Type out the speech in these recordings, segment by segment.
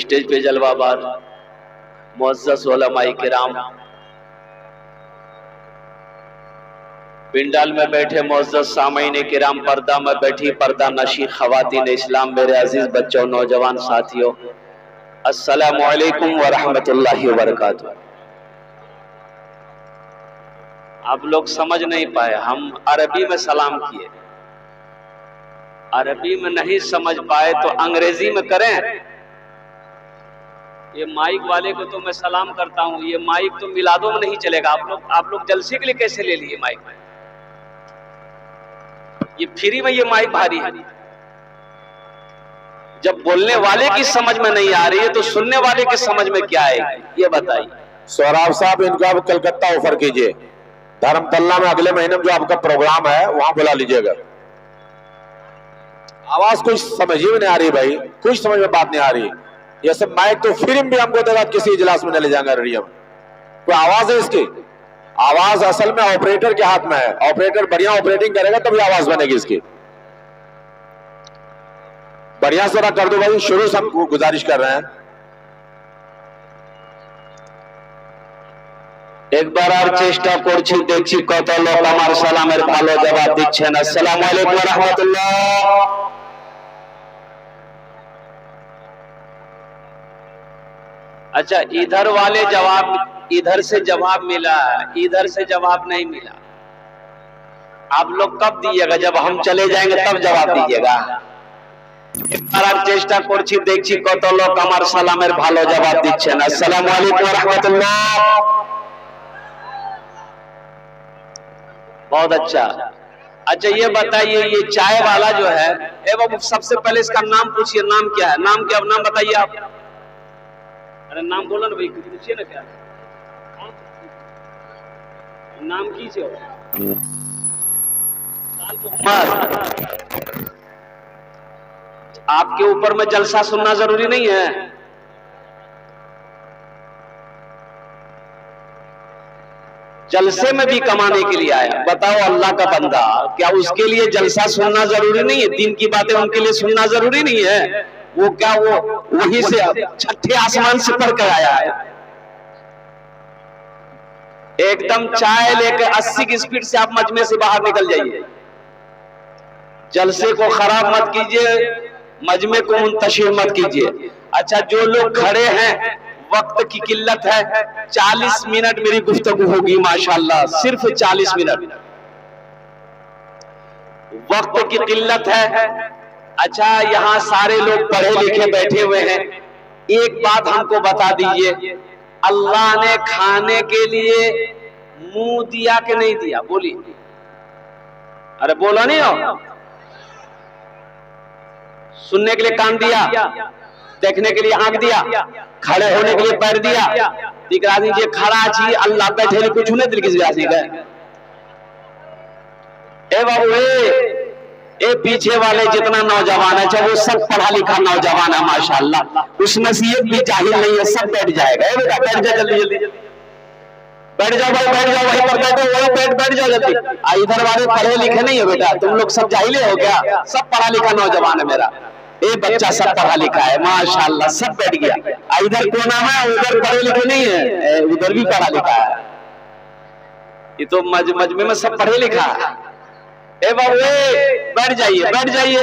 Stage पे जलवाबार मुअज़्ज़ज़ उलमाए किराम, पिंडाल में बैठे मुअज़्ज़ज़ सामईन किराम, पर्दा में बैठी पर्दा नशी ख़वातीन इस्लाम, मेरे अजीज बच्चों नौजवान साथियों, अस्सलामु अलैकुम व रहमतुल्लाहि व बरकातुहू। आप लोग समझ नहीं पाए, हम अरबी में सलाम किए, अरबी में नहीं समझ पाए तो अंग्रेजी में करें। ये माइक वाले को तो मैं सलाम करता हूं, ये माइक तो मिलादों में नहीं चलेगा। आप लोग जलसे के लिए कैसे ले लिए माइक में? ये फ्री में ये माइक भारी है। जब बोलने वाले की समझ में नहीं आ रही है तो सुनने वाले की समझ में क्या आएगी, ये बताइए। सौराब साहब, इनको आप कलकत्ता ऑफर कीजिए, धर्मतल्ला में अगले महीने में जो आपका प्रोग्राम है वहां बुला लीजिएगा। आवाज कुछ समझ ही नहीं आ रही भाई, कुछ समझ में बात नहीं आ रही। ये सब माइक तो फिल्म भी हमको देगा, किसी इजलास में न ले जाएंगे रेडियो में। कोई आवाज है इसकी? आवाज असल में ऑपरेटर के हाथ में है। ऑपरेटर बढ़िया ऑपरेटिंग करेगा तभी आवाज बनेगी इसकी। बढ़िया से कर दो भाई, शुरू से हम गुजारिश कर रहे हैं। एक बार और चेष्टा करছি, দেখছি কত লোক আমার সালামের ভালো জবাব দিচ্ছেন। আসসালামু আলাইকুম ওয়া রাহমাতুল্লাহ। अच्छा, इधर वाले जवाब, इधर से जवाब मिला, इधर से जवाब नहीं मिला। आप लोग कब दीजिएगा? जब हम चले जाएंगे तब जवाब दीजिएगा। एक बार और चेष्टा করছি, দেখছি কত লোক আমার সালামের ভালো জবাব দিচ্ছেন। আসসালামু আলাইকুম ওয়া রাহমাতুল্লাহ। बहुत अच्छा। अच्छा ये बताइए, ये चाय वाला जो है, एवं सबसे पहले इसका नाम पूछिए, नाम क्या है? नाम क्या? नाम बताइए आप। अरे नाम बोलो ना भाई, पूछिए ना क्या नाम कीजिए। आपके ऊपर में जलसा सुनना जरूरी नहीं है। जलसे में भी कमाने के लिए आया। बताओ अल्लाह का बंदा, क्या उसके लिए जलसा सुनना जरूरी नहीं है? दिन की बातें उनके लिए सुनना जरूरी नहीं है? वो क्या वो वहीं से छठे आसमान से पढ़ कर आया है? एकदम चाय लेकर 80 की स्पीड से आप मजमे से बाहर निकल जाइए। जलसे को खराब मत कीजिए, मजमे को मुंतशिर मत कीजिए। अच्छा, जो लोग खड़े हैं, वक्त की किल्लत है, 40 मिनट मेरी गुफ्तगू होगी माशाल्लाह, सिर्फ 40 मिनट, वक्त की किल्लत है। अच्छा, यहाँ सारे लोग पढ़े लिखे बैठे हुए हैं, एक बात हमको बता दीजिए, अल्लाह ने खाने के लिए मुंह दिया कि नहीं दिया? बोलिए। अरे बोलो नहीं हो। सुनने के लिए कान दिया, देखने के लिए आंख दिया, खड़े होने के लिए पैर दिया। दिखा दीजिए खड़ा छी, अल्लाह बैठे कुछ नहीं दिल किसी राशि का। ए बाबू, ए पीछे वाले जितना नौजवान है, चाहे वो सब पढ़ा लिखा नौजवान है माशाल्लाह, उसमें से एक भी जाहिल नहीं है, सब बैठ जाएगा। ए बेटा बैठ जा, जल्दी जल्दी बैठ जाओ भाई, बैठ जाओ, वहीं पर बैठो, वहीं बैठ जाओ जल्दी। इधर वाले पढ़े लिखे नहीं है बेटा, तुम लोग सब जाहिले हो क्या? सब पढ़ा लिखा नौजवान है मेरा। ये बच्चा सब पढ़ा लिखा है माशाल्लाह, सब बैठ गया। इधर कोना है, उधर पढ़े लिखे नहीं है, उधर भी पढ़ा लिखा है। ये तो मजमे में सब पढ़े लिखा है। ए बाबू, बैठ जाइए, बैठ जाइए।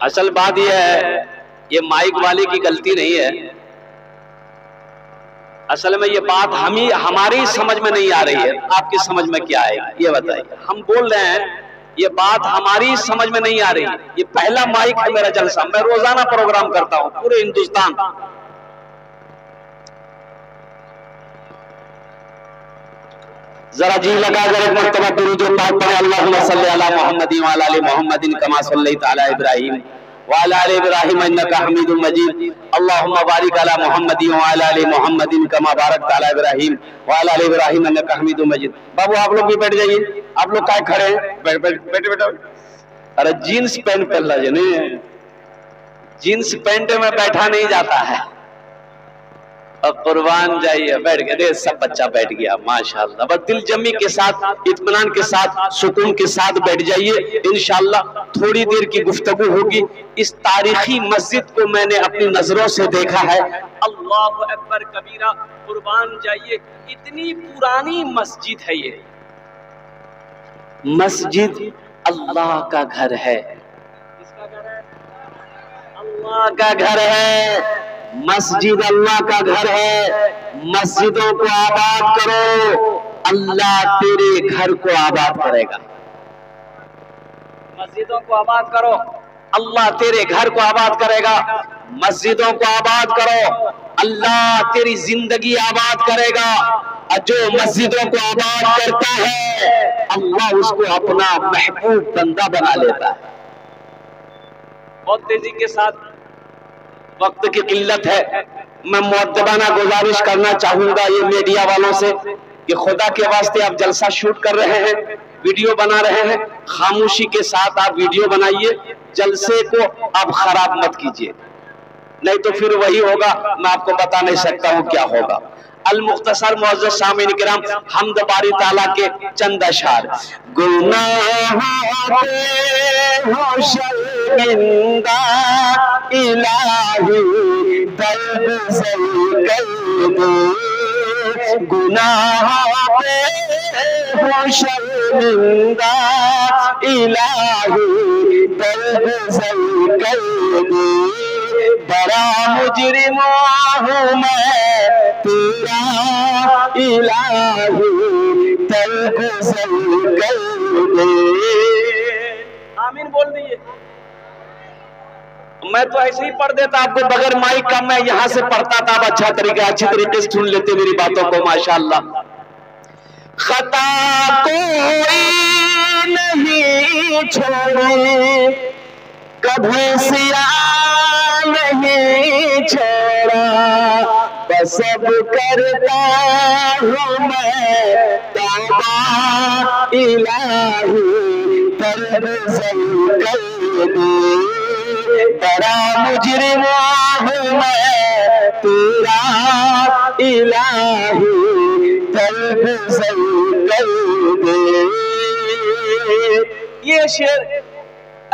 असल बात यह है, ये माइक वाले की गलती नहीं है। असल में ये बात हमारी समझ में नहीं आ रही है, आपकी समझ में क्या आएगी ये बताइए। हम बोल रहे हैं, ये बात हमारी समझ में नहीं आ रही। ये पहला माइक है मेरा जलसा, मैं रोजाना प्रोग्राम करता हूं पूरे हिंदुस्तान। जरा जी लगा कर एक मरतबा दुरूद पाक पढ़े, अल्लाहुम्मा सल्ली अला मुहम्मदिन व अला आलि मुहम्मदिन कमा सल्लैता अला इब्राहीम व अला आलि इब्राहीम इन्नका हमीदुम मजीद। अल्लाहुम्मा बारिक अला मुहम्मदिन व अला आलि मुहम्मदिन कमा बारकता अला इब्राहीम व अला आलि इब्राहीम इन्नका हमीदुम मजीद। बाबू आप लोग भी बैठ जाइए, आप लोग काय खड़े हैं, बैठो। अरे जीन्स पैंट पहन लीजिए, जीन्स पैंट में बैठा नहीं जाता है। अब कुर्बान जाइए, बैठ गए, सब बच्चा बैठ गया माशाअल्लाह। बस दिल जमी के साथ, इत्मीनान के साथ, सुकून के साथ बैठ जाइए। इंशाअल्लाह थोड़ी देर की गुफ्तगू होगी। इस तारीखी मस्जिद को मैंने अपनी नजरों से देखा है। अल्लाहु अकबर कबीरा, कुर्बान जाइए, इतनी पुरानी मस्जिद है ये। मस्जिद अल्लाह का घर है। किसका घर है? अल्लाह का घर है। मस्जिद अल्लाह का घर है। मस्जिदों को आबाद करो, अल्लाह तेरे घर को आबाद करेगा। मस्जिदों को आबाद करो, अल्लाह तेरे घर को आबाद करेगा। मस्जिदों को आबाद करो, अल्लाह तेरी जिंदगी आबाद करेगा। और जो मस्जिदों को आबाद करता है, अल्लाह उसको अपना महबूब बंदा बना लेता है। बहुत तेजी के साथ, वक्त की किल्लत है, मैं मुअद्दबाना गुजारिश करना चाहूंगा ये मीडिया वालों से कि खुदा के वास्ते आप जलसा शूट कर रहे हैं, वीडियो बना रहे हैं, खामोशी के साथ आप वीडियो बनाइए। जलसे को आप खराब मत कीजिए, नहीं तो फिर वही होगा, मैं आपको बता नहीं सकता हूं क्या होगा। अल मुख्तसर मुअज़्ज़ज़ सामीन किराम, हम्द बारी ताला के चंद अशआर। गुनाहों पे हो शर्मिंदा इलाही दरगुज़र कर दे। गुनाहों पे हो शर्मिंदा इलाही दरगुज़र कर दे। बड़ा मुजरिम हूँ मैं तेरा इलाही दरगुज़र कर दे। आमीन बोल दिए। मैं तो ऐसे ही पढ़ देता आपको बगैर माइक का, मैं यहां से पढ़ता था। आप अच्छी तरीके से सुन लेते मेरी बातों को माशाअल्लाह। खता कोई नहीं छोड़ी, कभी सिया नहीं छोड़ा, बस अब करता हूँ मैं तौबा इलाही दरगुज़र कर दे। बड़ा मुजरिम हूँ मैं तेरा इलाही दरगुज़र कर दे। ये शेर,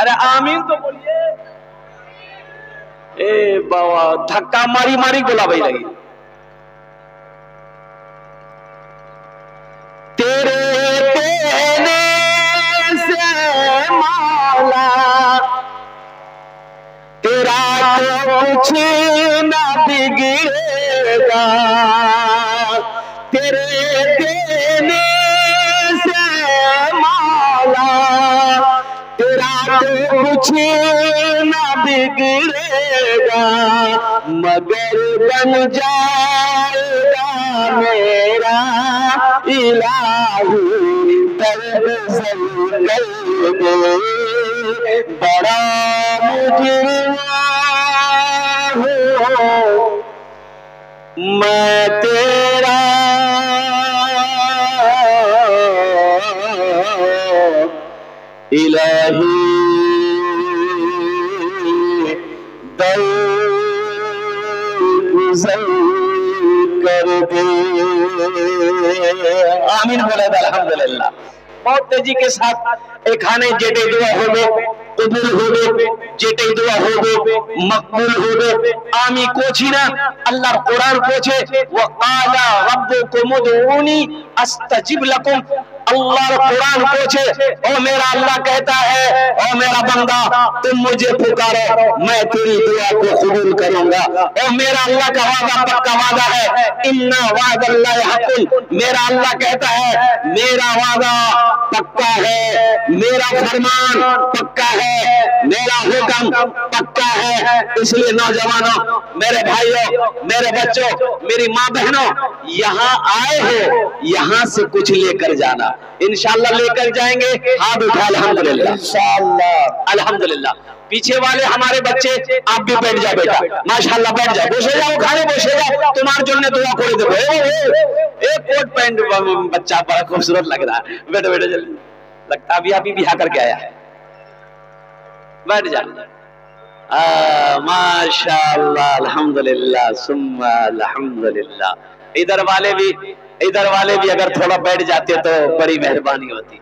अरे आमीन तो बोलिए। ए बाबा, धक्का मारी मारी बोला भाई लगी। तेरे कहने से मौला तेरा तो कुछ न बिगड़ेगा। तेरे कहने से मौला तेरा तो कुछ न बिगड़ेगा, मगर बन जाएगा मेरा इलाही दरगुज़र कर दे। बड़ा मुजरिम हूँ मैं तेरा इलाही दरगुज़र कर दे। आमीन बोले अल्हम्दुलिल्लाह। बहुत तेजी के साथ एखाने जेटे दुआ होवे कबूल होवे, जेटे दुआ होवे मकबूल होवे। आमी कोची ना अल्लाह कुरान कोचे, व आला रब्बुकुम उदऊनी अस्तजिब लकुम। अल्लाह कुरान पूछे, ओ मेरा अल्लाह कहता है, ओ मेरा बंदा तुम मुझे पुकारो, मैं तेरी दुआ को कबूल करूंगा। ओ मेरा अल्लाह का वादा पक्का वादा है, इन्ना वादल्लाहि हक़्क़ुन, मेरा अल्लाह कहता है मेरा वादा पक्का है, मेरा फरमान पक्का है, मेरा हुक्म पक्का है। इसलिए नौजवानों, मेरे भाइयों, मेरे बच्चों, मेरी माँ बहनों, यहाँ आए हो, यहाँ से कुछ लेकर जाना, इंशाअल्लाह लेकर जाएंगे। हाथ उठा अल्हम्दुलिल्लाह, इंशाअल्लाह अल्हम्दुलिल्लाह। पीछे वाले हमारे बच्चे, आप भी बैठ जाओ बेटा, माशाअल्लाह बैठ जाओ, बसे जाओ, खाने बसे जाओ, तुम्हारे जोड़ने दुआ करे देखो। एक कोट पैंट बच्चा बड़ा खूबसूरत लग रहा है, बैठो बैठो जल्दी, लगता अभी अभी बिहा करके आया है, बैठ जा। माशाअल्लाह अल्हम्दुलिल्लाह सुम्मा अल्हम्दुलिल्लाह। इधर वाले भी अगर थोड़ा बैठ जाते तो बड़ी मेहरबानी होती।